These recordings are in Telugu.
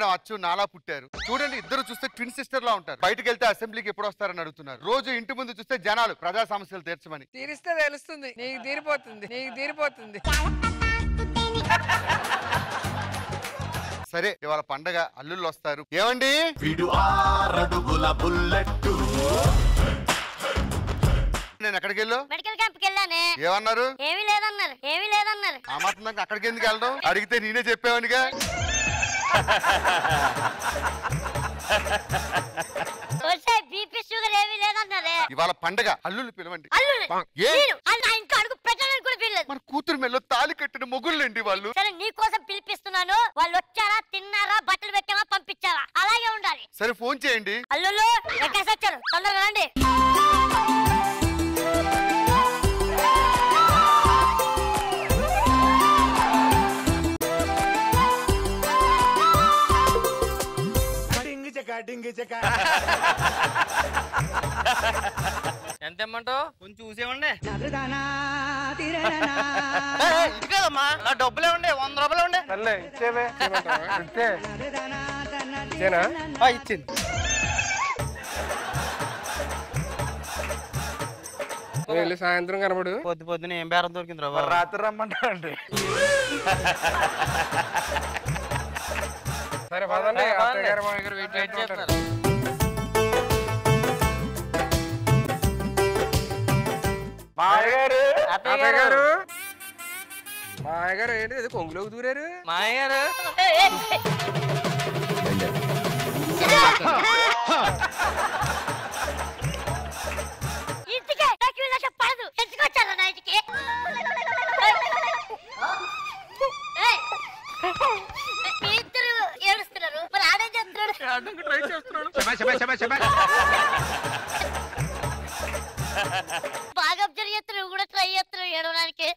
మేడం అచ్చు నాలా పుట్టారు. చూడండి ఇద్దరు చూస్తే ట్విన్ సిస్టర్ లా ఉంటారు. బయటకు వెళ్తే అసెంబ్లీకి ఎప్పుడు వస్తారని అడుగుతున్నారు. రోజు ఇంటి ముందు చూస్తే జనాలు ప్రజా సమస్యలు తీర్చమని. తీరిస్తే తెలుస్తుంది, నీకు తీరిపోతుంది, నీకు తీరిపోతుంది. సరే ఇవాళ పండగ, అల్లుళ్ళు వస్తారు. ఏమండి నేను ఎక్కడికి వెళ్ళు? మెడికల్ క్యాంప్ కి వెళ్ళానే. ఏమన్నారు? ఏమీ లేదన్నారు. ఏమీ లేదన్నారు. ఆ మాత్రం దాకా అక్కడికి ఎందుకు వెళ్ళడం? అడిగితే నేనే చెప్పేవానిగా. బీపీ షుగర్ ఏమీ లేదన్నారే. ఇవాళ పండగ, అల్లుళ్ళు పిలవండి. మన కూతురు మెల్లో తాళి కట్టిన మొగుళ్ళండి వాళ్ళు. సరే నీ కోసం పిలిపిస్తున్నాను. వాళ్ళు వచ్చారా, తిన్నారా, బట్టలు పెట్టావా, పంపించావా? అలాగే ఉండాలి. సరే ఫోన్ చేయండి. అల్లుళ్ళు ఎక్కడికి వచ్చారు? తొందరగా రండి. ఎంత ఇమ్మంటావు? కొంచెం చూసేవండి. ఇది కదమ్మా, నా డబ్బులే ఉండే, 100 రూపాయలు ఉండే. ఇచ్చేనా? సాయంత్రం కనబడు. పొద్దున ఏం బేరం దొరికింది రా? రాత్రి రమ్మంటా అండి. సరే పదండి, వెయిట్ చేస్తారు. మాయ గారు ఏంటి ఇది కొంగులోకి దూరారు? మాయ గారు పడదు. ఎందుకు వచ్చారా నా ఇంటికి? ఇద్దరు ఏడుస్తున్నారు. మరి ఆడేం చేస్తున్నాడు? ట్రై చేస్తున్నాడు. బాగా అబ్జర్వ్ చేస్తున్నావు, కూడా ట్రై చేస్తున్నావు ఏడవడానికి.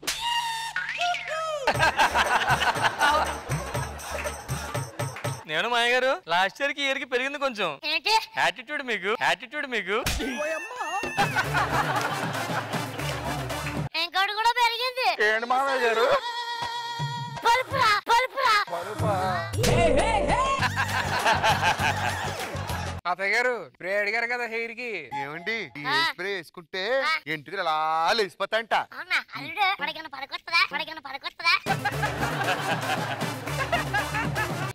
నేను మాయ గారు లాస్ట్ ఇయర్ కి ఇయర్ కి పెరిగింది కొంచెం. ఏంటి యాటిట్యూడ్ మీకు? యాటిట్యూడ్ మీకు ఇంకోటి కూడా పెరిగింది. ఏంటి మామయ్య గారు? పలుపురా పలుపురా. అత్తయ్య గారు స్ప్రే అడిగారు కదా హెయిర్ కి. ఏమండి ఈ స్ప్రే వేసుకుంటే ఎంటికి అలా లేసిపోతాయంట. అవునా? అల్లుడు పడగన పడకొస్తుందా? పడగన పడకొస్తుందా?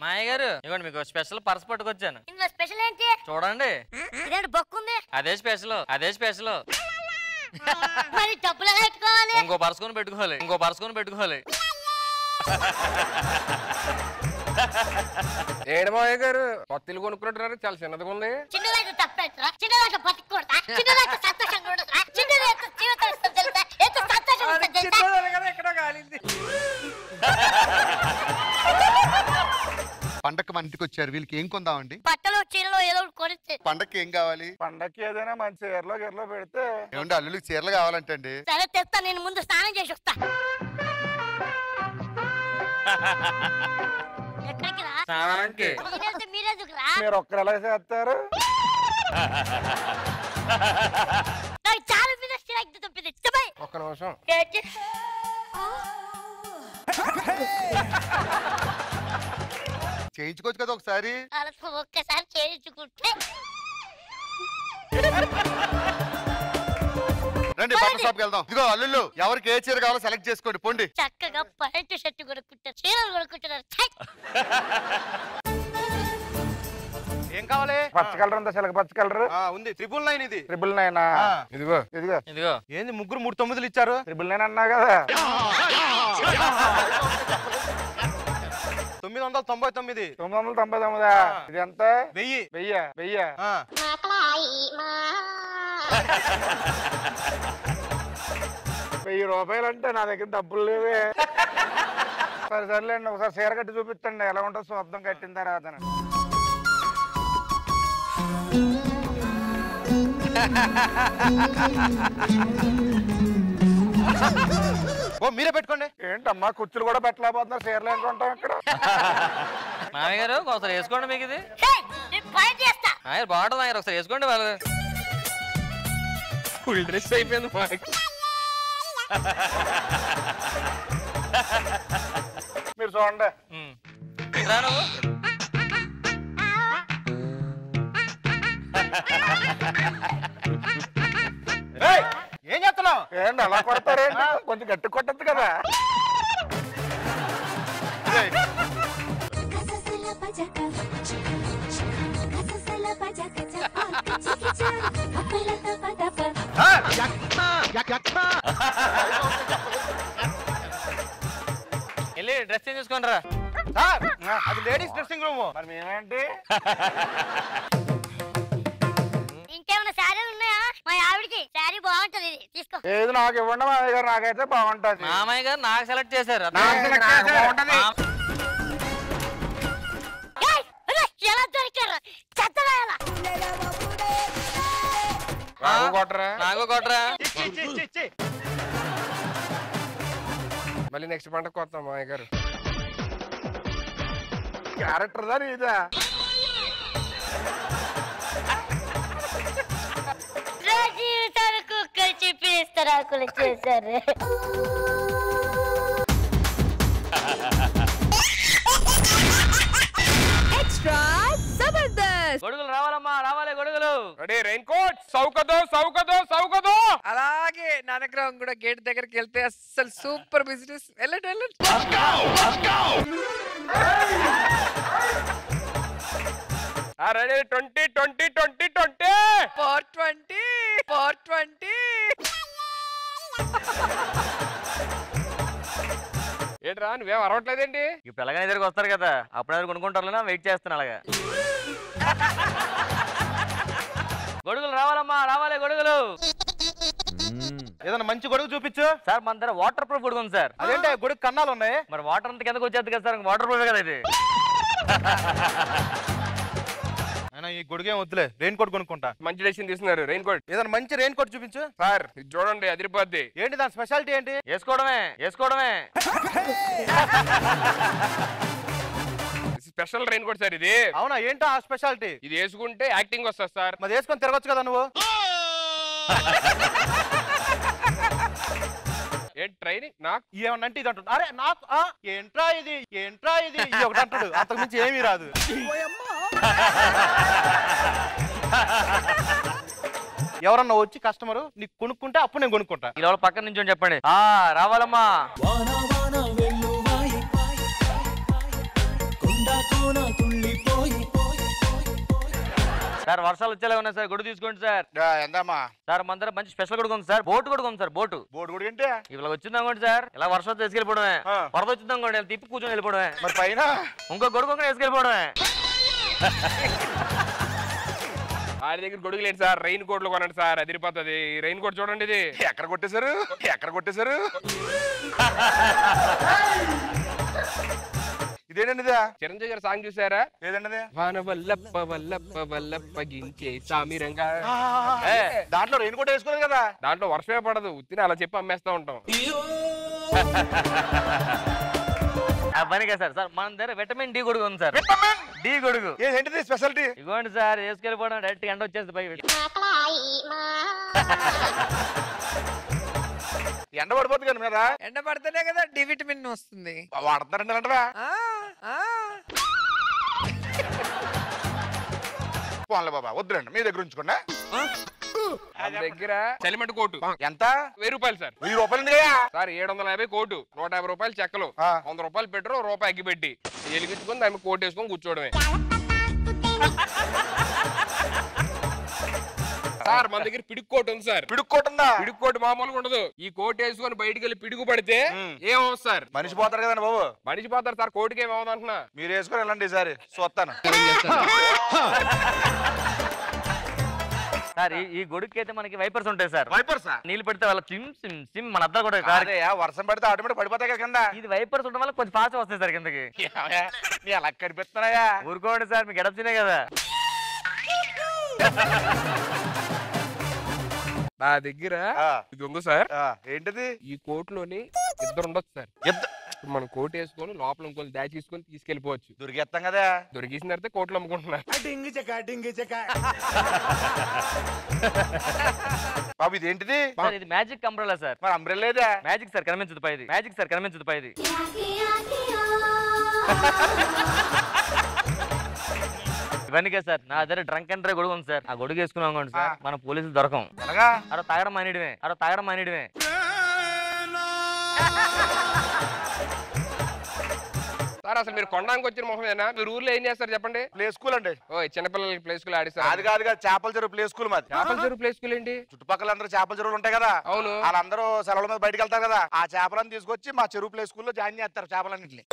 మాయ గారు ఇవ్వండి, మీకు స్పెషల్ పర్స్ పట్టుకొచ్చాను. ఇందులో స్పెషల్ ఏంటి? చూడండి. ఇదేంటి బొక్కుంది? అదే స్పెషల్, అదే స్పెషల్. మరి డబ్బులు పెట్టుకోవాలి. ఇంకో పర్సుకొని పెట్టుకోవాలి, ఇంకో పర్సుకొని పెట్టుకోవాలి. ఏడు మాయ గారు కొత్తలు కొనుక్కుంటున్నారు, చాలా చిన్నదిగా ఉంది. చిన్నదైతే తప్పేట్రా? చిన్నదైతే బతికూడదా? చిన్నదైతే సంతోషంగా ఉండదురా? చిన్నదైతే జీవితం ఇస్తుంది తెలుసా? ఎంత సంతోషం ఉంటుంది తెలుసా? ఎక్కడో కాలింది. పండక్కి మన ఇంటికి వచ్చారు, వీళ్ళకి ఏం కొందామండి? బట్టలు చీరలో ఏదో కొనిస్తే. పండక్కి ఏం కావాలి? పండక్కి ఏదైనా మంచి చీరలో గిర్లో పెడితే. ఏమండి అల్లుళ్ళకి చీరలు కావాలంటండి. సరే తెస్తా, నేను ముందు స్నానం చేసి వస్తా. ఎక్కడికి రా? స్నానానికి. మీరెందుకురా? మీరు ఒక్కరు ఎలా చేస్తారు? నాకు చాలా మీద చిరాకు తప్పింది. చెప్పయ్. ఒక్క నిమిషం. చేయించుకోవచ్చు కదా ఒకసారి. ఒక్కసారి చేయించుకుంటే. రండి బట్టల షాప్కి వెళ్దాం. ఇదిగో అల్లుళ్ళు ఎవరికి ఏ చీర కావాలో సెలెక్ట్ చేసుకోండి, పోండి. చక్కగా ప్యాంటు షర్ట్ కొనుక్కుంటారు, చీరలు కొనుక్కుంటున్నారు. ఏం కావాలి? పచ్చ కలర్ ఉందా? చిలక పచ్చ కలర్ ఉంది. 999 ఇది. 999. ఇదిగో ఇదిగో ఇదిగో. ఏంది ముగ్గురు 3 9లు ఇచ్చారు? 999 అన్నా కదా. 999. 999. ఇది ఎంత? 1000. 1000. ₹1000 అంటే నా దగ్గర డబ్బులు లేవే. సరే సర్లేండి, ఒకసారి చీర కట్టి చూపిస్తండి ఎలా ఉంటుందో చూద్దాం కట్టిన తర్వాత. ఓ మీరే పెట్టుకోండి. ఏంటమ్మా కుర్చీలు కూడా పెట్టలేకపోతున్నారు, చీరలు ఏంటుంటాం ఇక్కడ. మామయ్య గారు ఒకసారి వేసుకోండి, మీకు ఇది బాగుంటుంది. మామయ్య ఒకసారి వేసుకోండి. వాళ్ళు ఫుల్ డ్రెస్ అయిపోయింది మాకు. మీరు చూడండి. నువ్వు ఏం చేస్తున్నావు? ఏంటి అలా కొడతారేంటి? కొంచెం గట్టి కొట్టద్దు కదా. వెళ్ళి డ్రెస్ చేంజ్ చేసుకోండి రా. సార్ అది లేడీస్ డ్రెస్సింగ్ రూమ్. మరి మేమేంటి? ఇంకేమైనా శారీలు ఉన్నాయా? మా ఆవిడకి శారీ బాగుంటది, ఇది తీసుకో. ఏది నాకు ఇవ్వండి మామయ్య గారు, నాకైతే బాగుంటది. మామయ్య గారు నాకు సెలెక్ట్ చేశారు. బాగుంటది. ఏయ్, అరే, ఎలా దొరికారు? చెత్తగా ఎలా? నాకు కొట్టరా? నాకు కొట్టరా. మళ్ళీ నెక్స్ట్ పంటకు కొత్తాం మామయ్య గారు. క్యారెక్టర్ దా ఇదా? జీవితాలకు కలిసి పిస్తరాకులు చేశారు. ఎక్స్ట్రా జబర్దస్త్. గొడుగులు రావాలమ్మా, రావాలి గొడుగులు. Ready, raincoat. సౌకదో. అలాగే నానగ్రహం కూడా గేట్ దగ్గరికి వెళ్తే అస్సలు సూపర్ బిజినెస్. వెళ్ళండి. రెడీ, 20. 420. ఏంట్రా నువ్వేం అరవట్లేదేంటి? ఇప్పుడు ఎలాగైనా దగ్గరికి వస్తారు కదా, అప్పుడు కొనుక్కుంటారు, వెయిట్ చేస్తాను అలాగా. గొడుగులు రావాలమ్మా, రావాలి గొడుగులు. ఏదైనా మంచి గొడుగు చూపించు సార్. మన దగ్గర వాటర్ ప్రూఫ్ గొడుగు ఉంది సార్. అదేంటే గొడుగు కన్నాలు ఉన్నాయి? మరి వాటర్ అంతా కిందకు వచ్చేది కదా సార్, వాటర్ ప్రూఫ్ కదా ఇది. అయినా ఈ గొడుగు ఏం వద్దులే, రెయిన్ కోట్ కొనుక్కుంటా. మంచి డెసిషన్ తీసుకున్నారు. Raincoat. ఏదైనా మంచి రెయిన్ కోట్ చూపించు సార్ ఇది చూడండి, అదిరిపోద్ది. ఏంటి దాని స్పెషాలిటీ ఏంటి? వేసుకోవడమే. స్పెషల్ రెయిన్ కోట్ సార్ ఇది. అవునా? ఏంటో ఆ స్పెషాలిటీ? ఇది వేసుకుంటే యాక్టింగ్ వస్తుంది సార్. మరి వేసుకొని తిరగచ్చు కదా నువ్వు. ఏంటి ట్రైనింగ్ నాకు ఏమన్నంటే ఇది అంటుంది. అరే నాకు ఏంట్రా ఇది ఇది ఒకటి అంటాడు, అంతకు మించి ఏమీ రాదు. ఎవరన్నా వచ్చి కస్టమరు నీకు కొనుక్కుంటే అప్పుడు నేను కొనుక్కుంటా. ఈ లోపల పక్కన నుంచి చెప్పండి. రావాలమ్మా. సార్ వర్షాలు వచ్చేలా ఉన్నాయి సార్, గొడుగు తీసుకోండి సార్. ఎంతమ్మా? సార్ మన దగ్గర మంచి స్పెషల్ గొడుగు ఉంది సార్. బోటు గొడుగు ఉంది సార్. బోటు గొడుగు ఏంటి? ఇలా వచ్చింది అనుకోండి సార్, ఇలా వర్షం వచ్చి వేసుకెళ్ళిపోవడమే. వరద వచ్చింది అనుకోండి, తిప్పి కూర్చొని వెళ్ళిపోవడమే. మరి పైన ఇంకో గొడుగు కూడా వేసుకెళ్ళిపోవడమే. వాడి దగ్గర గొడుగు లేదు సార్, రెయిన్ కోట్లు కొనండి సార్, అదిరిపోతుంది. రెయిన్ కోట్ చూడండి, ఇది ఎక్కడ కొట్టేశారు? ఇదేనండి, చిరంజీవి గారు సాంగ్ చూసారా? ఏదండి? వాన వల్లప్ప గించే సామిరంగా. దాంట్లో రెయిన్ కోట్ వేసుకోలేదు కదా. దాంట్లో వర్షమే పడదు, ఉత్తిని అలా చెప్పి అమ్మేస్తా ఉంటాం. పని కదా సార్. సార్ మన దగ్గర విటమిన్ డి గొడుగు ఉంది సార్. డి గొడుగు ఏంటిది స్పెషాలిటీ? ఇవ్వండి సార్, వేసుకెళ్ళిపోవడం డైరెక్ట్ ఎండ వచ్చేసి పై ఎండ పడిపోతుంది కదా మీద. ఎండ పడితేనే కదా డి విటమిన్ వస్తుంది. వాడతారండి అంటవా? పోన్లే బాబా, వద్దురండి, మీ దగ్గర ఉంచుకోండి. దగ్గర చలిమంట కోటు ఎంత? 1000 రూపాయలు సార్. 1000 రూపాయలు సార్ 750 కోటు, 150 రూపాయలు చెక్కలు, 100 రూపాయలు పెట్రోల్, రూపాయి అగ్గి పెట్టి వెలిగించుకొని దాన్ని కోట్ వేసుకొని కూర్చోవడమే. సార్ మన దగ్గర పిడుగు కోట్ ఉంది సార్. పిడుగు కోట్ ఉందా? పిడుగు కోట్ మామూలుగా ఉండదు. ఈ కోట్ వేసుకొని బయటికి వెళ్ళి పిడుగు పడితే ఏమవుతుంది సార్? మనిషి పోతారు కదండి బాబు. మనిషి పోతారు సార్, కోటుకి ఏమవుతుంది అంటున్నా. మీరు వేసుకొని వెళ్ళండి ఈసారి చూస్తాను. సార్ ఈ గొడుగుకి అయితే మనకి వైపర్స్ ఉంటాయి సార్. వైపర్సా? నీళ్ళు పెడితే వాళ్ళ సిమ్ మన అద్దరు కూడా వర్షం పడితే ఆటోమేటిక్ పడిపోతాయి కదా కింద. ఇది వైపర్స్ ఉండడం వల్ల కొంచెం ఫాస్ట్ వస్తాయి సార్ కిందకి. నీ అలా కనిపిస్తున్నాయా? ఊరుకోండి సార్, మీకు ఎడప్చినే కదా. నా దగ్గర ఇది ఉంది సార్. ఏంటిది? ఈ కోట్లోని ఇద్దరు ఉండొచ్చు సార్. మనం కోట్ వేసుకొని లోపల ఇంకొన్ని దాచి తీసుకొని తీసుకెళ్లిపోవచ్చు. దొరికేస్తాం కదా. దొరికేసిన తర్వాత కోట్లు అమ్ముకుంటున్నారు. బాబు ఇది ఏంటిది? ఇది మ్యాజిక్ అంబ్రెల్లా సార్. మరి అంబ్రెల్లా మ్యాజిక్ సార్, కనిపించదు పైది. మ్యాజిక్ సార్, కనిపించదు పైది. ఇవన్నీ కదా సార్, నా దగ్గర డ్రంక్ అండ్ డ్రైవ్ గొడుగు ఉంది సార్. ఆ గొడుగు వేసుకున్నాం అనుకోండి సార్, మన పోలీసులు దొరకం. ఎలాగా అరే తాగడం మానేయడమే. సార్ అసలు మీరు కొనడానికి వచ్చిన మొహమేనా? మీరు ఊర్లో ఏం చేస్తారు చెప్పండి? ప్లే స్కూల్ అండి. ఓ చిన్నపిల్లలకి ప్లే స్కూల్ ఆడిస్తారు. అది కాదు చేపల చెరువు ప్లే స్కూల్ మాది. చేపల చెరువు ప్లే స్కూల్ ఏంటి? చుట్టుపక్కల అందరూ చేపల చెరువులు ఉంటాయి కదా, అవును. వాళ్ళందరూ సెలవుల మీద బయటకు వెళ్తారు కదా, ఆ చేపలను తీసుకొచ్చి మా చెరువు ప్లే స్కూల్లో జాయిన్ చేస్తారు చేపలన్నింటిని.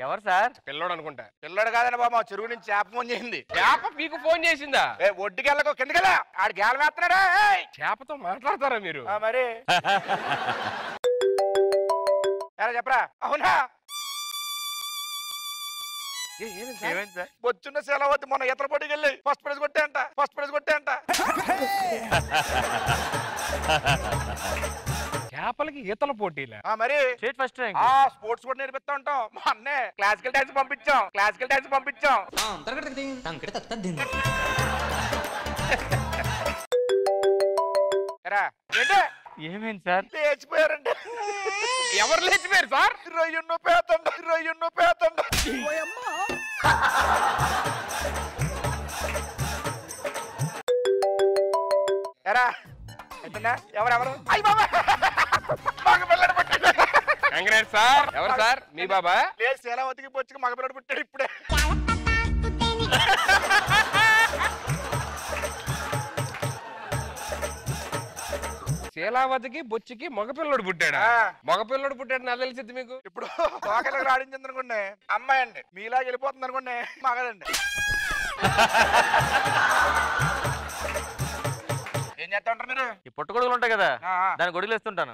ఎవరు సార్? పిల్లోడు అనుకుంటా. పిల్లడు కాదని బాబు, మా చెరువు నుంచి చేప ఫోన్ చేసింది. చేప మీకు ఫోన్ చేసిందా? ఒడ్డుకి వెళ్ళకో, కిందకెళ్ళా, ఆడు గేలం వేస్తున్నాడా. చేపతో మాట్లాడతారా మీరు? మరి చెప్పరా? అవునా? బొచ్చున్న సెలవద్దు, మొన్న ఇతర పోటీకి వెళ్ళి ఫస్ట్ ప్రైజ్ కొట్టే అంట. చేపలకి ఈతల పోటీలా? మరి స్టేట్ ఫస్ట్ ర్యాంక్. స్పోర్ట్స్ కూడా నేర్పిస్తా ఉంటాం. మా అన్నే క్లాసికల్ డాన్స్ పంపించాం. ఏమేంటి సార్? లేచిపోయారండి. ఎవరు లేచిపోయారు సార్? రొయ్యున్నో పేతండ. ఎరా ఎవరెవరు? మగపిల్లడు పుట్టాడు. Congrats sir. ఎవరు సార్? మీ బాబా? లేదు, శీలావతికి పొచ్చుకి మగపిల్లడు పుట్టాడు ఇప్పుడే. శీలావతికి బొచ్చికి మగపిల్లడు పుట్టాడా? మగపిల్లడు పుట్టాడు నాకు తెలిసింది మీకు. ఇప్పుడు తోకలకు రాడించింది అనుకోండి అమ్మాయి అండి, మీలా వెళ్ళిపోతుంది అనుకోండి మగదండి. ఏం చేస్తా ఉంటారు మీరు? ఈ పొట్టు గొడుగులు ఉంటాయి కదా, దాని గొడుగులు వేస్తుంటాను.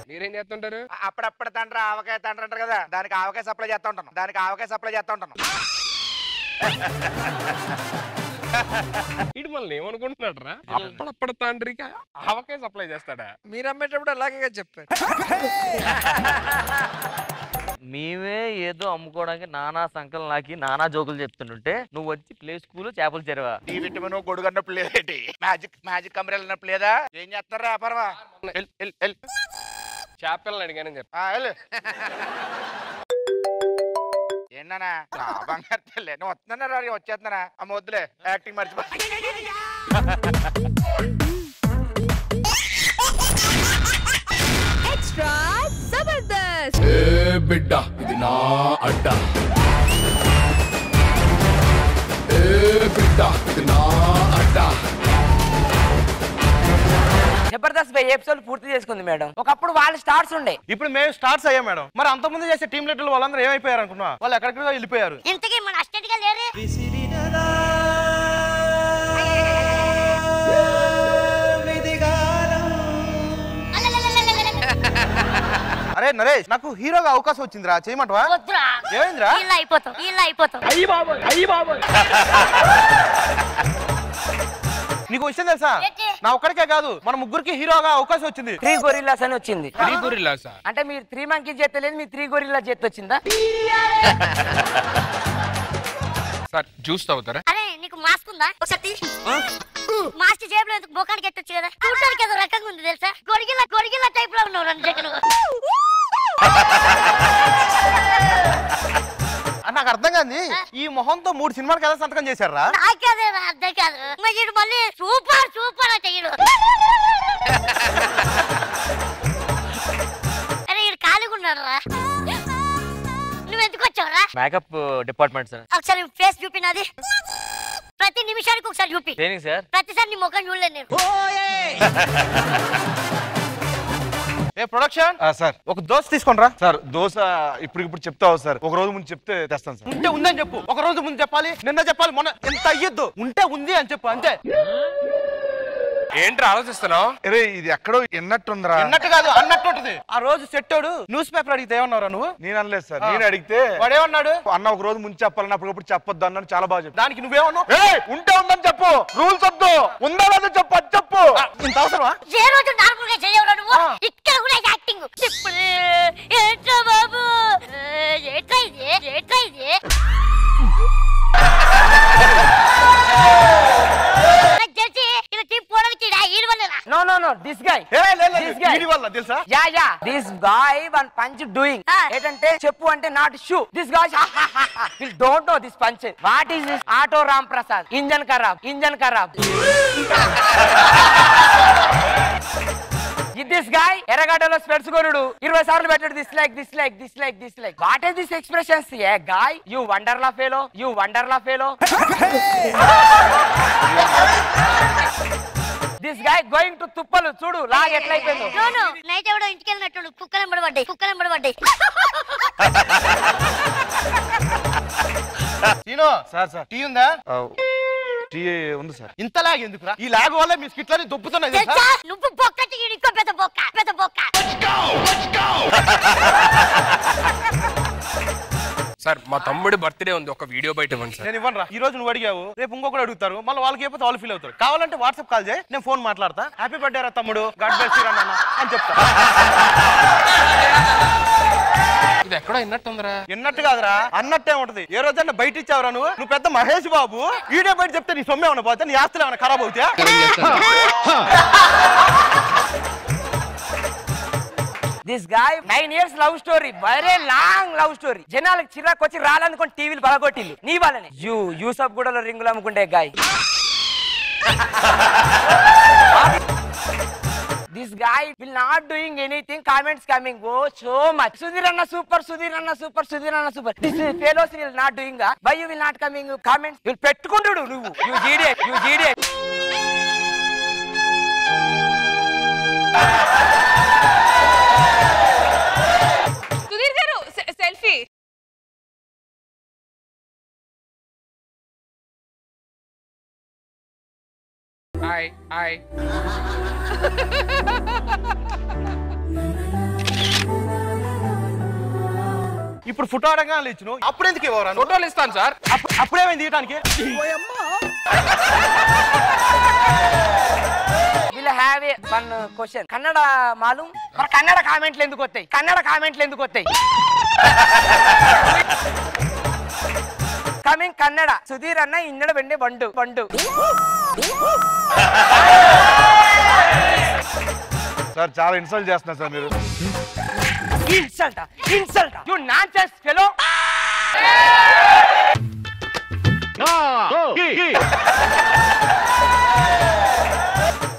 మీరేం చేస్తుంటారు? అప్పుడప్పుడు తండ్రి ఆవకాయ తండ్రి అంటారు కదా, దానికి ఆవకాయ సప్లై చేస్తా ఉంటాను. ఇటు మళ్ళీ ఏమనుకుంటున్నాడు రా? అప్పుడప్పుడు తండ్రికి ఆవకాయ సప్లై చేస్తాడా? మీరు అమ్మేటప్పుడు అలాగే చెప్పారు. మేమే ఏదో అమ్ముకోవడానికి నానా సంకలం నాకి నానా జోకులు చెప్తుంటే నువ్వు వచ్చి ప్లే స్కూల్ చేపలు చెరువా. డి విటమిన్ గొడుగు అన్నప్పుడు లేదేంటి? మ్యాజిక్ కంపెనీలు అన్నప్పుడు లేదా? ఏం చేస్తారా వ్యాపారమా? చేపలను అడిగానని చెప్పి ఏంటన్నా బంగారు తల్లి నువ్వు వస్తున్నారా? వచ్చేస్తున్నారా? అమ్మ వద్దులే, యాక్టింగ్ మర్చిపో. ఎక్స్ట్రా జబర్దస్త్. బిడ్డ ఇది నా అడ్డ, బిడ్డ ఇది నా అడ్డ. జబర్దస్త్ ఎపిసోడ్ పూర్తి చేసుకుంది మేడం. ఒకప్పుడు వాళ్ళు స్టార్స్ ఉండే, ఇప్పుడు మేము స్టార్ట్స్ అయ్యాం మేడం. మరి అంతకుముందు చేసే టీం లీడర్లు వాళ్ళందరూ ఏమైపోయారు అనుకున్నా? వాళ్ళు ఎక్కడికో వెళ్ళిపోయారు. ఇంతకీ మన అసిస్టెంట్ గా లేరు. అరే నరేష్, నాకు హీరోగా అవకాశం వచ్చిందిరా, చేయమంటవా? వద్దురా, ఏమైందిరా? ఇలా అయిపోతాం. నీకు విషయం తెలుసా? నా ఒక్కడికే కాదు, మన ముగ్గురికి హీరోగా అవకాశం వచ్చింది. 3 గొరిల్లాస్ అని వచ్చింది. 3 గొరిల్లాస్ అంటే మీరు 3 మంకీ చేస్తలేదు, మీ 3 గొరిల్లా చేతి వచ్చిందా? సార్ జ్యూస్ తాగుతారా? అరే నీకు మాస్క్ ఉందా? ఒకసారి మాస్క్ జేబులో బొకానికి ఎట్టొచ్చు కదా. చూడడానికి ఏదో రకంగా ఉంది తెలుసా? గొరిగిలా టైప్ లో ఉన్నావు రెండు జగన్. నాకు అర్థం కాదు, ఈ మొహంతో 3 సినిమాలకు ఎలా సంతకం చేశారా? నాకేదే అర్థం కాదు. మరి మళ్ళీ సూపర్ అంటే అరే ఈడు ఖాళీగా ఉన్నాడు రా. నువ్వు ఎందుకు వచ్చావురా? Makeup department sir. ఒకసారి ఫేస్ చూపినది. ప్రతి నిమిషానికి ఒకసారి చూపి. దేనికి సార్? ప్రతిసారి నీ ముఖం చూడలేదు నేను. ఏ ప్రొడక్షన్ సార్, ఒక దోశ తీసుకోండి రా. సార్ దోశ ఇప్పుడు చెప్తావు సార్, ఒక రోజు ముందు చెప్తే తెస్తాను సార్. ఉంటే ఉందని చెప్పు, ఒక రోజు ముందు చెప్పాలి, నిన్న చెప్పాలి, మొన్న ఎంత అయ్యొద్దు. ఉంటే ఉంది అని చెప్పు అంతే. ఏంట్రా ఆలోచిస్తున్నావు? అరే ఇది ఎక్కడో ఎన్నట్టుందిరా. ఎన్నట్టు కాదు, అన్నట్టు ఉంటుంది. ఆ రోజు సెట్టోడు న్యూస్ పేపర్ అడిగితే ఏమన్నారా నువ్వు? నేను అనలేదు సార్, నేను అడిగితే వాడేమన్నాడు? అన్న ఒక రోజు ముందు చెప్పాలని అప్పటికప్పుడు చెప్పొద్దు అన్నాను. చాలా బాగా చెప్పు. దానికి నువ్వేమన్నావు? ఉంటే ఉందని చెప్పు, రూల్స్ వద్దు, ఉందా లేదో చెప్పు, అది చెప్పు. ఇంత అవసరమా? ఏ రోజు నార్మల్ గా చేయవురా నువ్వు? ఇక్కడ కూడా యాక్టింగ్. ఏంట్రా బాబు, ఏట్రా ఇది? Know this guy. దీని వల్ల తెలుసా? Yeah this guy one punch doing ఏంటంటే చెప్పు అంటే not sure this guy will don't know this punch what is this auto Ram Prasad engine ఖరాబ్ దిస్ గాయ్ ఎర్రగడ్డలో స్పెట్స్ కొనుడు 20 సార్లు పెట్టాడు this like what is this expressions a guy you Wonderla fellow this guy going to తుప్పలు చూడు లాగ్ ఎట్లా అయిపోయిందో నైట్ ఎవడో ఇంటికి వెళ్ళినట్టు కుక్కలు ఎంబడబడ్డాయి సార్ టీ ఉందా? టీ ఉంది సార్. ఇంత లాగ్ ఎందుకురా? ఈ లాగ్ వల్ల మీ స్కిట్లని దొబ్బుతున్నాయి తెలుసా? నువ్వు బొక్కటి ఇంకో పెద్ద బొక్క సార్ మా తమ్ముడి బర్త్డే ఉంది, ఒక వీడియో బయట ఇవ్వండి సార్. నేను ఇవ్వను రా. ఈ రోజు నువ్వు అడిగావు, రేపు ఇంకొకరు అడుగుతారు, మళ్ళీ వాళ్ళకి అయిపోతే వాళ్ళు ఫీల్ అవుతారు. కావాలంటే వాట్సాప్ కాల్ చేయి, నేను ఫోన్ మాట్లాడతా. హ్యాపీ బర్త్డే రా తమ్ముడు, గాడ్ బ్లెస్ యు రా నాన్న అని చెప్తా. ఇది ఎక్కడో విన్నట్టుందిరా. విన్నట్టు కాదురా, అన్నట్టే ఉంటది. ఏ రోజన్నా బయట ఇచ్చావురా నువ్వు పెద్ద మహేష్ బాబు. వీడియో బయట చెప్తే నీ సొమ్మే ఏమన్నా పోతే, నీ ఆస్తులు ఏమైనా ఖరాబ్ అవుతా? This guy 9 years love story, very long love story. జనాలకు చిరాకు వచ్చి రాలనుకొని టీవీలు బలగొట్టిల్లు నీ వాళ్ళని. యూసఫ్ గూడలో రింగులు అమ్ముకుంటే guy. This guy will not doing anything. Comments coming. Oh, so much. Sudhir Anna super. This fellows will not doing that. Why you will not coming? Comments. You'll pettukundudu nuvu. You idiot. Sudheer గారు సెల్ఫీ. హాయ్ ఇప్పుడు ఫోటో అడగాలి ఇచ్చిన, అప్పుడు ఎందుకు ఇవ్వరా? ఫోటోలు ఇస్తాను సార్. అప్పుడేమైంది తీయడానికి? We'll have one question. Kannada malum? మరి కన్నడ కామెంట్లు ఎందుకు వస్తాయి? కమింగ్ కన్నడ. సుధీర్ అన్న ఇన్నడ వెండే బండు. సార్ చాలా ఇన్సల్ట్ చేస్తున్నారు సార్ మీరు. Insult you nonsense fellow.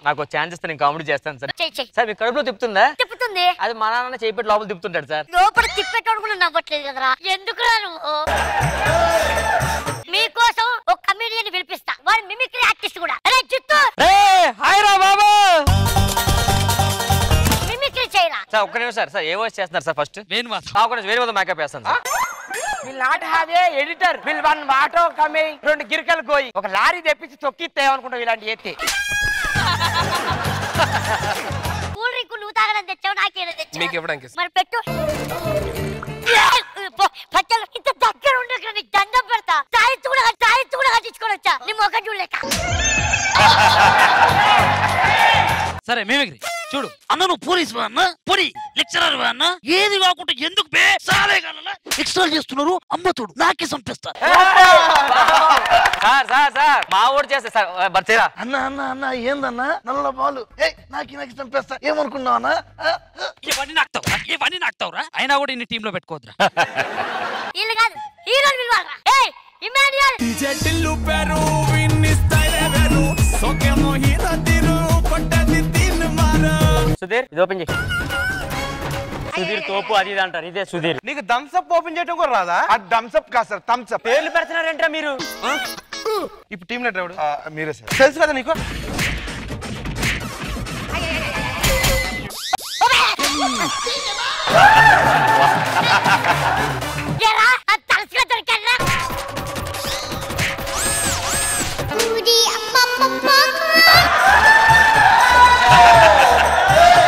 నాకు ఛాన్స్ ఇస్తే నేను కామెడీ చేస్తాను సార్. చెయ్యి సార్ మీ కడుపులో తిప్పుతుందా? తిప్పుతుంది. అది మా నాన్న చేపెట్టి లోపల తిప్పుతుంటాడు సార్. లోపల తిప్పేటోడు కూడా నవ్వట్లేదు కదరా, ఎందుకురా నువ్వు? మీకోసం ఒక కమెడియన్ పిలిపిస్తా, వాడు మిమిక్రీ ఆర్టిస్ట్ కూడా. అరే చిత్తూ, హాయ్ రా బాబా, మిమిక్రీ చేయరా. సార్ ఒక్క నిమిషం సార్. ఏ వాయిస్ చేస్తున్నారు సార్? ఫస్ట్ వేరే విధంగా మేకప్ వేస్తాను sir. Will not have a editor. Will one auto coming, 2 గిరికలు పోయి ఒక లారీ తెప్పించి తొక్కితే అనుకుంటావు ఇలాంటి ఎత్తి. కూల్ డ్రింక్ నువ్వు తాగడం తెచ్చావు, నాకేదో తెచ్చావు. మీకు ఇవ్వడానికి మరి పెట్టు. పచ్చలు ఇంత దగ్గర ఉండక నీకు దండం పెడతా. తాయిత్తు కూడా కట్టించుకొని వచ్చా నీ మొక్క చూడలేక. సరే మేమిగ్రీ చూడు అన్న, నువ్వు పోలీసు అన్న, పొడి లెక్చరర్ అన్న, ఏది కాకుండా ఎందుకు ఎక్స్ట్రా చేస్తున్నారు? అమ్మతుడు నాకే చంపేస్తారు. సార్ మా ఊరు చేస్తే సార్ బర్చేరా. అన్న ఏందన్నా నల్ల బాలు నాకు చంపేస్తా ఏమనుకున్నావు అన్న? ఇవన్నీ నాకుతావురా, అయినా కూడా ఇన్ని టీమ్ లో పెట్టుకోవద్దురా. వీళ్ళు కాదు, హీరోలు పిలవాలరా. ఏయ్ ఇమాన్యుయల్, సుధీర్ ఇది ఓపెన్ చేయి. సుధీర్ తోపు అది ఇది అంటారు, ఇదే సుధీర్. నీకు థమ్స్అప్ ఓపెన్ చేయడం కూడా రాదా? అది థమ్స్అప్ కాదు సార్, థమ్స్అప్. పేర్లు పెడుతున్నారంటే మీరు. ఇప్పుడు టీం లీడర్ ఎవడు? మీరే సార్. తెలుసు కదా నీకు. ఏరా అది తలసిగా దొరికారా?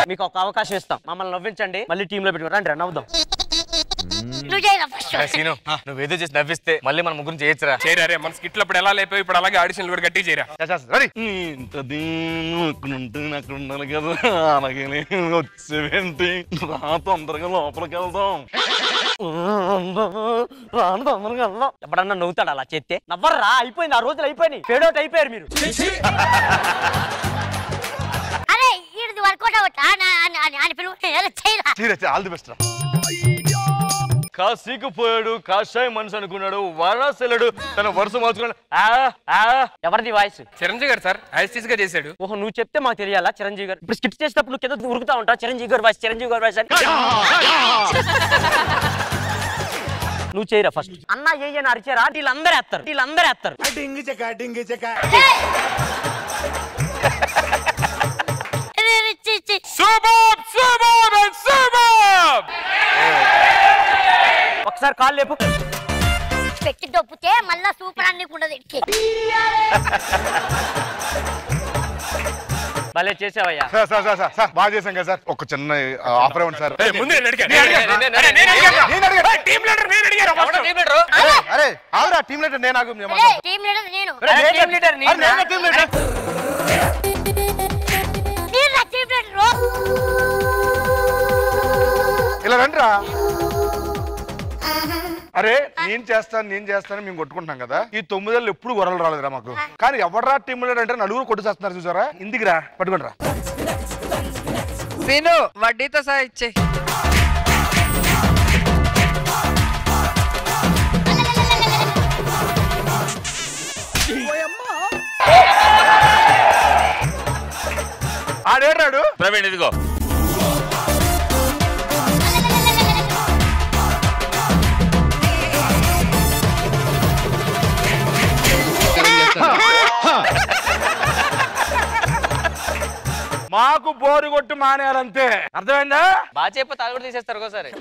మీకు ఒక అవకాశం ఇస్తాం, మమ్మల్ని నవ్వించండి, మళ్ళీ టీమ్ లో పెట్టుకుని రండి నవ్వుదాం. నువ్వు చేయరా ఫస్ట్. సీను నువ్వు ఏదో చేసి నవ్విస్తే మళ్ళీ మన ముగ్గురు చేయొచ్చురా. చేయరా మన స్కిట్లు అప్పుడు ఎలా లేపావు, ఇప్పుడు అలాగే ఆడిషన్లు కూడా గట్టి చేయరా. రెడీ. అక్కడ ఉండాలి కదా, అలాగే వచ్చేవేంటి రా తొందరగా లోపలికి వెళ్దాం. రాను తొందరగా వెళ్దాం. ఎప్పుడన్నా నవ్వుతాడు అలా చేస్తే? నవ్వరా, అయిపోయింది, ఆ రోజులు అయిపోయినాయి, ఫేడ్ అవుట్ అయిపోయారు మీరు. అరే ఈడది నీకు వర్కౌట్ అవట్లా అని పిలువు చేయరా ఆల్ ది బెస్ట్ రా. కాశీకి పోయాడు కాషాయ మనసు అనుకున్నాడు వారాశిలుడు తన వరుస మార్చుకున్నాడు. ఎవరిది వాయిస్? చిరంజీవి గారు సార్ ఐస్టీస్ గా చేశాడు. ఓహో నువ్వు చెప్తే మాకు తెలియాలా చిరంజీవి గారు? ఇప్పుడు స్కిట్ చేసేటప్పుడు నువ్వు కింద ఉరుకుతా ఉంటా చిరంజీవి గారు వాయిస్ చిరంజీవి గారు వాయిస్ అని. నువ్వు చేయరా ఫస్ట్. అన్న ఏయని అరిచారా వీళ్ళందరూ వేస్తారు వీళ్ళందరూ వేస్తారు. ఒకసారి కాళ్ళు లేపు. పెట్టి దొప్పితే మళ్ళా సూపర్ అన్ని ఉండదు. భలే చేసావయ్యా. సార్ బాగా చేశాం కదా సార్. ఒక చిన్న ఆఫర్ ఇవ్వండి సార్. అరే ఆవురా టీమ్ లీడర్ నేను. టీమ్ లీడర్ నేను. ఇలా రండిరా. అరే నేను చేస్తాను మేము కొట్టుకుంటున్నాం కదా. ఈ 9 ఏళ్ళు ఎప్పుడు గొర్రెలు రాలేదురా మాకు. కానీ ఎవడరా టీమ్ లీడర్ అంటే నలుగురు కొట్టు చేస్తున్నారు చూసారా. ఇందుకు రా పట్టుకోండి రా. విను వడ్డీతో సహా ఇచ్చే. ఆడేడాడు ప్రవీణ్ ఇదిగో. మాకు బోరు కొట్టు మానేయాలంతే. అర్థమైందా? బాగా చెప్పి తాగు కూడా తీసేస్తారు ఒకసారి.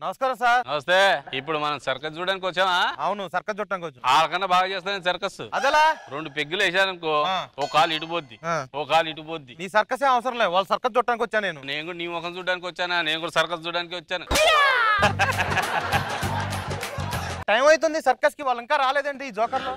నమస్కారం సార్. నమస్తే. ఇప్పుడు మనం సర్కస్ చూడడానికి వచ్చామా? అవును సర్కస్ చూడటానికి వచ్చాం. వాళ్ళకన్నా బాగా చేస్తాను సర్కస్. అదలా 2 పెగ్గులు వేసానుకో ఓ కాలు ఇటుపోద్ది ఓ కాలు ఇటుపోద్ది. నీ సర్కస్ ఏం అవసరం లేదు. వాళ్ళు సర్కస్ చూడటానికి వచ్చాను నేను. నేను కూడా నీ ముఖం చూడడానికి వచ్చానా? నేను కూడా సర్కస్ చూడడానికి వచ్చాను. టైం అవుతుంది సర్కస్ కి. వాళ్ళు ఇంకా రాలేదండి ఈ జోకర్లో.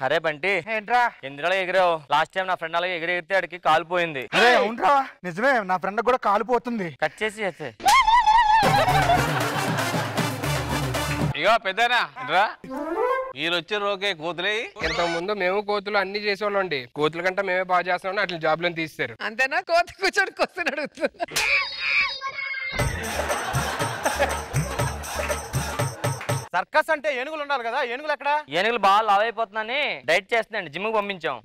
అరే బంటి ఏంట్రా ఇంద్రాలో ఎగిరావు. లాస్ట్ టైం నా ఫ్రెండ్ అలాగే ఎగిరిగితే ఆడికి కాలిపోయింది. అరే అవునరా నిజమే. నా ఫ్రెండ్ కూడా కాలిపోతుంది. కట్ చేసి చేస్తే ఇగో పెద్దనా రా. మీరు వచ్చే రోకే కోతులే. ఇంతకు ముందు మేము కోతులు అన్ని చేసేవాళ్ళం అండి. కోతుల కంటే మేమే బాగా చేస్తున్నాం. అట్లా జాబ్ లో తీస్తారు. అంతేనా? కోతి కూర్చొని క్వశ్చన్ అడుగుతున్నా. సర్కస్ అంటే ఏనుగులు ఉండాలి కదా. ఏనుగులు ఎక్కడ? ఏనుగులు బాగా లావ్ అయిపోతుందని డైట్ చేస్తుందండి. జిమ్ కు పంపించాం.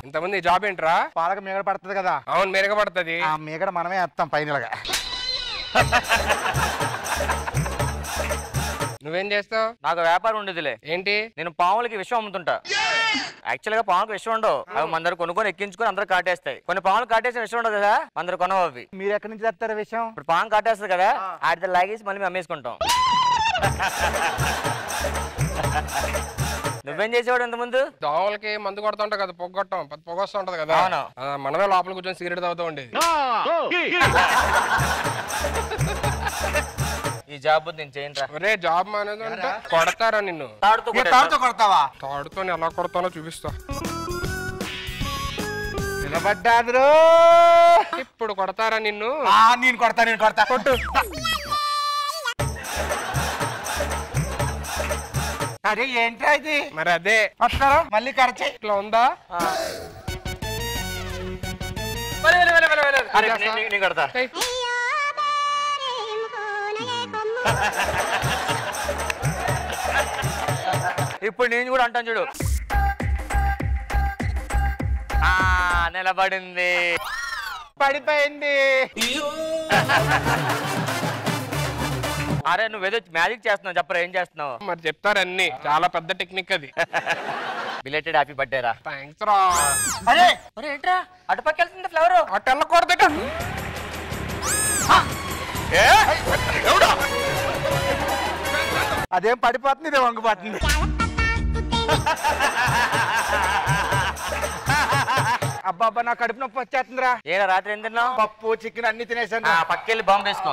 ఇంతమంది జాబ్ ఏంట్రా? పాలక మీగడ పడుతుంది కదా. అవును మెరగ పడుతుంది. ఆ మీగడ మనమే వేస్తాం పైనలాగా. నువ్వేం చేస్తావు? నాకు వ్యాపారం ఉండేదిలే. ఏంటి? నేను పాములకి విషయం అమ్ముతుంటా. యాక్చువల్ గా పాములకు విషయం ఉండవు. అవి అందరు కొనుక్కొని ఎక్కించుకొని అందరు కాటేస్తాయి. కొన్ని పాములు కాటేసిన విషయం ఉండదు కదా, అందరు కొనవు అవి. మీరు ఎక్కడి నుంచి తెస్తారు విషయం? ఇప్పుడు పాము కాటేస్తుంది కదా, ఆడితే లాగేసి మళ్ళీ మేము అమ్మేసుకుంటాం. నువ్వేం చేసేవాడు ఇంతకుముందు? దోమలకి మందు కొడతా ఉంటావు కదా, పొగొట్టం పొగ వస్తూ ఉంటది కదా. మనమే లోపల కూర్చొని సిగరెట్ తాగుతూ ఉండేది. ఈ జాబ్ నేను చేయను. ఒరే జాబ్ మానేది అంటే కొడతారా నిన్ను? తాడుతో కొడతావా? తాడుతో ఎలా కొడతానో చూపిస్తా. నిలబడ్డారు. ఇప్పుడు కొడతారా నిన్ను? నేను కొడతా కొట్టు. అరే ఏంట్రా ఇది? మరి అదే వస్తారా మళ్ళీ ఖర్చు ఇట్లా ఉందా? కడతా. ఇప్పుడు నేను కూడా అంటాను చూడు. నిలబడింది. పడిపోయింది. అరే నువ్వేదో మ్యాజిక్ చేస్తున్నావు, చెప్పరా ఏం చేస్తున్నావు? మరి చెప్తారు అన్ని. చాలా పెద్ద టెక్నిక్ అది. బిలేటెడ్ హ్యాపీ బర్త్డే రా. థ్యాంక్స్ రా. అరే అరే ఏంట్రా అటుపక్క వెళ్తుంది ఫ్లవర్. అటు వెళ్ళకూడదట. అదేం పడిపోతుంది, ఇదే వంగిపోతుంది. అబ్బా అబ్బా నా కడుపు నొప్పి వచ్చేస్తుందిరా. ఏరా రాత్రి ఏం తిన్నావు? పప్పు చికెన్ అన్ని తినేసాను. పక్కెళ్ళి బాంబు వేసుకో.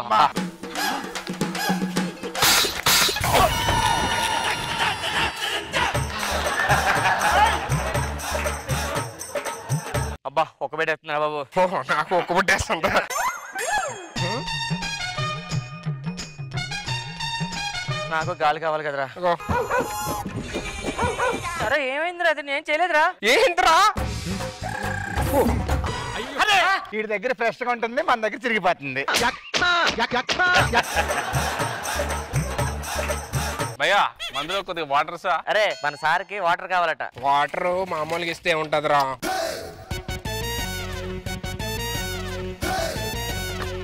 అబ్బా ఒక్క పెట్టేస్తున్నా బాబు. నాకు ఒక్క పెట్టేస్తుంటా. నాకు గాలి కావాలి కదరా. సరే ఏమైందిరా? అది నేను చేయలేదురా. ఏంట్రా? వీడి దగ్గర ఫ్రెష్ గా ఉంటుంది, మన దగ్గర చిరిగిపోతుంది. భయ్యా మందులో కొద్దిగా వాటర్ సా. అరే మన సార్కి వాటర్ కావాలట. వాటర్ మామూలుగా ఇస్తే ఉంటదిరా.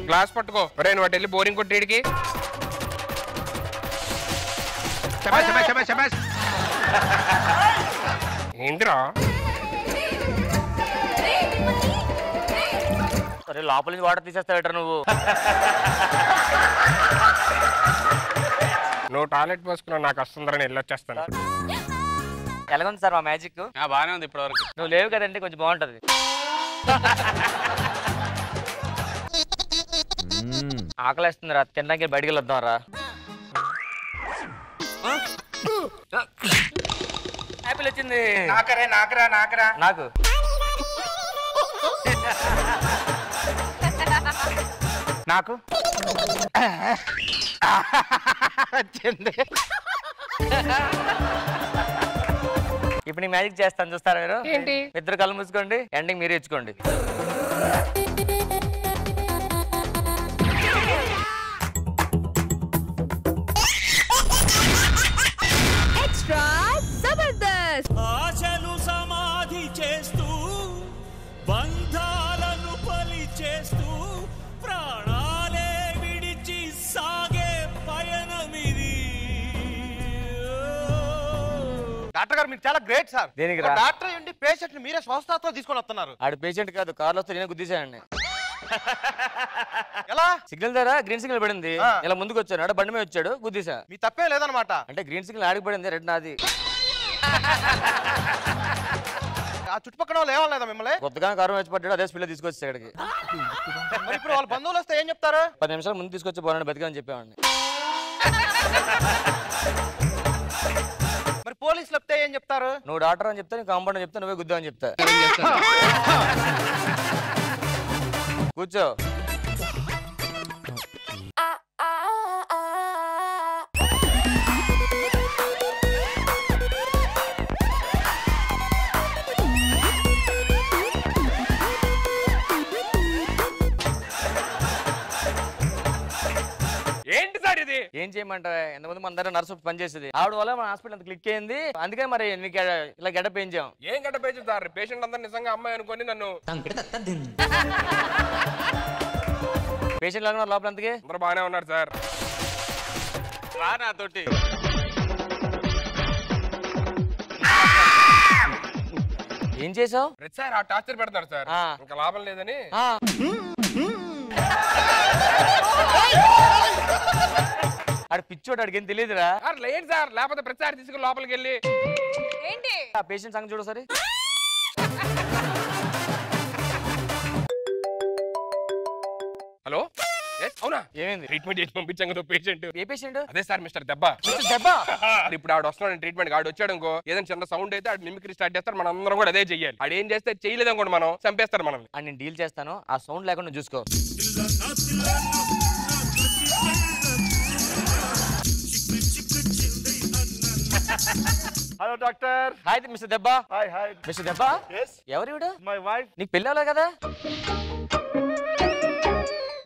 గ్లాస్ పట్టుకో. రే నువ్వు వెళ్ళి బోరింగ్ కొట్టేడికి. ఏంటిరా? అరే లోపల నుంచి వాటర్ తీసేస్తావేట్రా నువ్వు? నువ్వు టాయిలెట్ పోసుకున్నావు, నాకు వస్తుందిరా, నేను వెళ్ళొచ్చేస్తాను. ఎలాగుంది సార్ మా మ్యాజిక్? బాగానే ఉంది ఇప్పటి వరకు. నువ్వు లేవు కదండి, కొంచెం బాగుంటది. ఆకలిస్తుంది రా, తినడానికి బయటికి వెళ్ళొద్దాం రా. యాపిల్ వచ్చింది. నాకరే నాకరా నాకరా నాకు నాకు వచ్చింది. ఇప్పుడు నీ మ్యాజిక్ చేస్తాను, చూస్తారా మీరు? ఏంటి? ఇద్దరు కళ్ళు మూసుకోండి, ఎండింగ్ మీరు ఇచ్చుకోండి. ఆశలు సమాధి చేస్తూ బంధాలను పలి చేస్తూ ప్రాణాలే విడిచి సాగే పయనమిది. డాక్టర్ గారు మీరు చాలా గ్రేట్ సార్. దేనికి రా? డాక్టర్ ఏంటి పేషెంట్ ని మీరే స్వస్థతో తీసుకొని వస్తున్నారు. ఆడు పేషెంట్ కాదు, కార్లో వస్తే నేను గుద్దేశానండి. ఎలా? సిగ్నల్ దగ్గర గ్రీన్ సిగ్నల్ పడింది, ఇలా ముందుకు వచ్చాను, ఆడ బండి మీద వచ్చాడు, గుద్దేశా. మీ తప్పే లేదనమాట. అంటే గ్రీన్ సిగ్నల్ ఆడికి పడింది, రెడ్ నాది. ఆ చుట్టుపక్కల వాళ్ళు ఏమలేదా మిమ్మల్ని? కొత్తగా కారు వచ్చి పడ్డాడు, అదే స్పీడ్ తీసుకొచ్చి ఇక్కడికి. మరి ఇప్పుడు వాళ్ళ బంధువులు వస్తే ఏం చెప్తారు? 10 నిమిషాలు ముందు తీసుకొచ్చి పోరాడు బతికామని చెప్పేవాడిని. మరి పోలీసులు వస్తే ఏం చెప్తారు? నువ్వు డాక్టర్ అని చెప్తా, నీ కాంపౌండర్ చెప్తా, నువ్వే గుద్దా అని చెప్తా. కూర్చో. ఏంటి సార్ ఇది? ఏం చేయమంటావా? ఎంతమంది మన దగ్గర నర్సు పనిచేసేది, ఆవిడ వల్ల మన హాస్పిటల్ అంత క్లిక్ అయింది. అందుకే మరి నీకు ఇలా గెటప్ ఏం చేయం. ఏం గడ్డ పేషెంట్ సార్? పేషెంట్ అందరు నిజంగా అమ్మాయి అనుకోని నన్ను పేషెంట్ లాగా లోపల అంతకే అందరూ బాగానే ఉన్నారు సార్. రా నాతోటి. ఏం చేసావు? సార్ ఆ టార్చర్ పెడతారు సార్, ఇంకా లాభం లేదని. ఆడు పిచ్చోడు, ఆడికి ఏం తెలియదురా. లేదు సార్, లేకపోతే ప్రతిసారి తీసుకుని లోపలికి వెళ్ళి ఏంటి ఆ పేషెంట్ సంగతి చూడు సరే. హలో, అవునా? ఏమైంది? ట్రీట్మెంట్ చేసి పంపించాం కదా పేషెంట్. ఏ పేషెంట్? అదే సార్ మిస్టర్ దెబ్బ. దెబ్బ? ఇప్పుడు ఆడు వస్తున్నాడు ట్రీట్మెంట్. ఆడు వచ్చాడు ఇంకో ఏదైనా చిన్న సౌండ్ అయితే ఆడు మిమిక్రీ స్టార్ట్ చేస్తారు, మనం అందరం కూడా అదే చెయ్యాలి. ఆడు ఏం చేస్తే చేయలేదు అనుకోండి, మనం చంపేస్తారు మనం. అని నేను డీల్ చేస్తాను, ఆ సౌండ్ లేకుండా చూసుకో. Hello doctor. హాయ్ మిస్టర్ దెబ్బ. హాయ్ హాయ్ మిస్టర్ దెబ్బ. ఎవరు? My wife. నీకు పెళ్ళాలా కదా?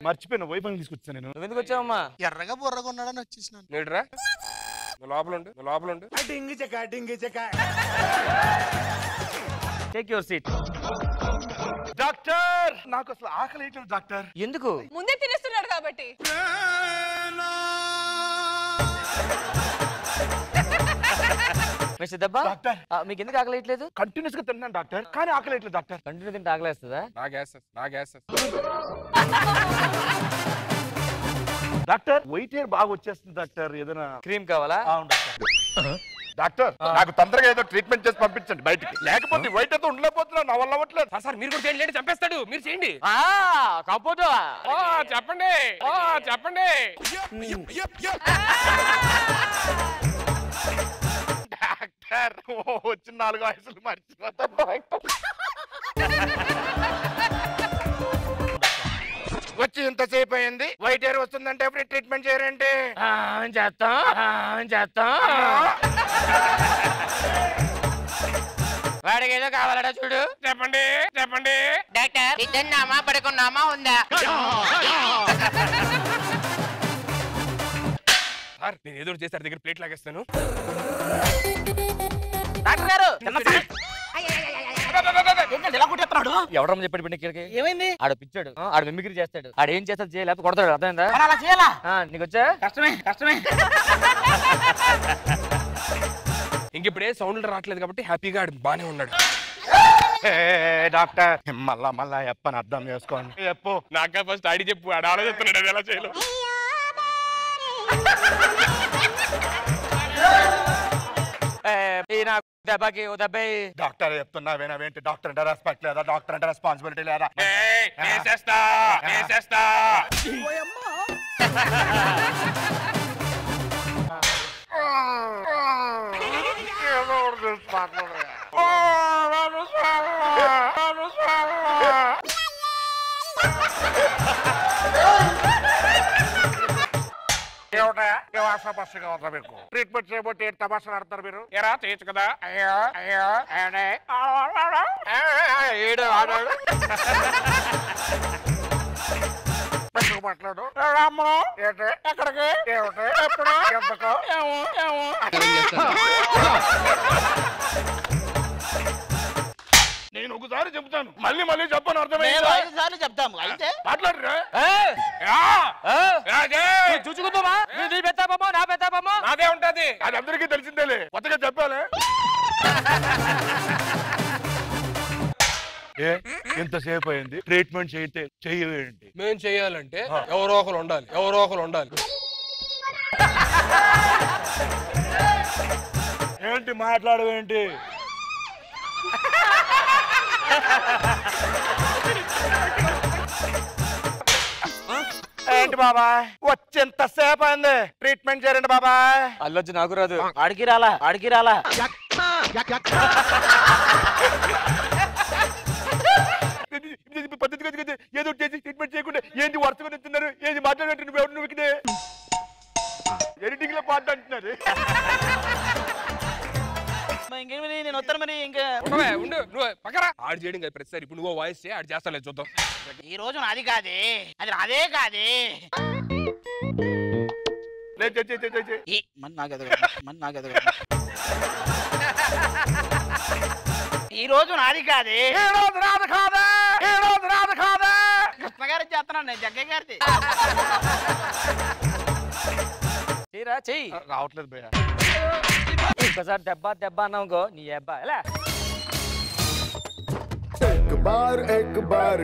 మర్చిపోయిన వైఫ్ అని తీసుకొచ్చాను నేను. నువ్వు ఎందుకు వచ్చావమ్మా? ఎర్రగా బుర్రగా ఉన్నాడని వచ్చేసినాను. నీడురా, నువ్వు లోపల ఉండు, నువ్వు లోపల ఉండు. Take your seat. డాక్టర్ నాకు అసలు ఆకలి వేయట్లేదు డాక్టర్. ఎందుకు? ముందే తినేస్తున్నాడు కాబట్టి. చంపేసి దెబ్బ డాక్టర్ మీకు ఎందుకు ఆకలేయట్లేదు? కంటిన్యూస్ గా తిన్నాను డాక్టర్, కానీ ఆకలేయట్లేదు డాక్టర్. కంటిన్యూ తింటే ఆకలేస్తుందా? డాక్టర్ వైట్ హెయిర్ బాగా వచ్చేస్తుంది డాక్టర్, ఏదైనా క్రీమ్ కావాలా? అవును డాక్టర్. డాక్టర్ నాకు తొందరగా ఏదో ట్రీట్మెంట్ చేసి పంపించండి బయటికి, లేకపోతే వైట్ అయితే ఉండలేకపోతున్నాను, నా వల్ల అవ్వట్లేదు. సార్ మీరు కూడా చేయండి, చంపేస్తాడు. మీరు చేయండి. కాకపోతే చెప్పండి చెప్పండి. డాక్టర్ వచ్చిన 4 వయసులు మర్చిపోతా. వచ్చి ఇంతసేపు అయింది, వైట్ హెయిర్ వస్తుందంటే ఎప్పుడు ట్రీట్మెంట్ చేయరంటే చేస్తాం. వాడికి ఏదో కావాలడా చూడు. చెప్పండి డాక్టర్ తిన్నామా పడుకున్నామా ఉందా? సార్ నేను ఏదో చేస్తారు దగ్గర ప్లేట్ లాగేస్తాను. డాక్టర్ గారు ఎవడమ్మ చెప్పాడు ఇక్కడికి? ఏమైంది? ఆడ పిచ్చాడు, ఆడ మిమిక్రీ చేస్తాడు, ఆడ ఏం చేస్తాడు చేయలేకపోతే కొడతాడు. అర్థమైందా? అలా చేయాలా? నీకు వచ్చా? కష్టమే. ఇంకిప్పుడే సౌండ్లు రావట్లేదు కాబట్టి హ్యాపీగా బానే ఉన్నాడు. డాక్టర్ మళ్ళా ఎప్పని అర్థం చేసుకోండి. ఎప్పు నాక ఫస్ట్ ఆడి చెప్పు, ఆడ ఆలోచిస్తున్నాడు అది ఎలా చేయలేదు. దెబ్బకి దెబ్బ డాక్టర్ చెప్తున్నా వినవేంటి? డాక్టర్ అంటే రెస్పెక్ట్ లేదా? డాక్టర్ అంటే రెస్పాన్సిబిలిటీ లేదా? వేసేస్తా. ట్రీట్మెంట్ చేయబోతే తమాషాలు ఆడతారు మీరు. ఎరా చేయొచ్చు కదా. మాట్లాడు ఎక్కడికి ఎప్పుడు ఎంతకో నేను ఒకసారి చెప్తాను, మళ్ళీ చెప్పను. అర్థమైంది? 5 సార్లు చెప్తాము. అయితే మాట్లాడరా? చూసుకుందామా? నీ పెద్దాపమ్మో నా పెద్దాపమ్మో నాదే ఉంటది. అది అందరికీ తెలిసిందేలే, కొత్తగా చెప్పాలి. ఎంతసేపు అయింది ట్రీట్మెంట్ చెయ్యండి. మేం చెయ్యాలంటే ఎవరో ఒకరు ఉండాలి. ఏంటి మాట్లాడవేంటి? ఏంటి బాబాయ్ వచ్చేంతసేపు అయింది, ట్రీట్మెంట్ చేయండి బాబాయ్. అల్లొచ్చి నాకు రాదు. ఆడికి రాలా పద్ధతిగా ఏదో చేసి ట్రీట్మెంట్ చేయకుండా ఏంటి వరుసగా చెప్తున్నారు? ఏంటి మాట్లాడినట్టు నువ్వు ఇక్కడే ఎడిటింగ్ లో పాట అంటున్నారు. నేను వస్తాను మరి. ఇంకా ఉండు నువ్వు పక్కరా. ఆడు చేయడం కదా ప్రతిసారి. ఇప్పుడు నువ్వు వాయిస్ చేయి, ఆడు చేస్తాను చూద్దాం. ఈ రోజు నాది కాదే, అది నాదే కాదే. ఈ రోజు నాది కాదే. కృష్ణ గారి చేస్తున్నాను నేను, జగ్గయ్య గారిది. చెయ్యి రావట్లేదు భయ్యా. ఇంకోసారి దెబ్బ అన్నావుకో నీ అబ్బా ఎలా. एक बार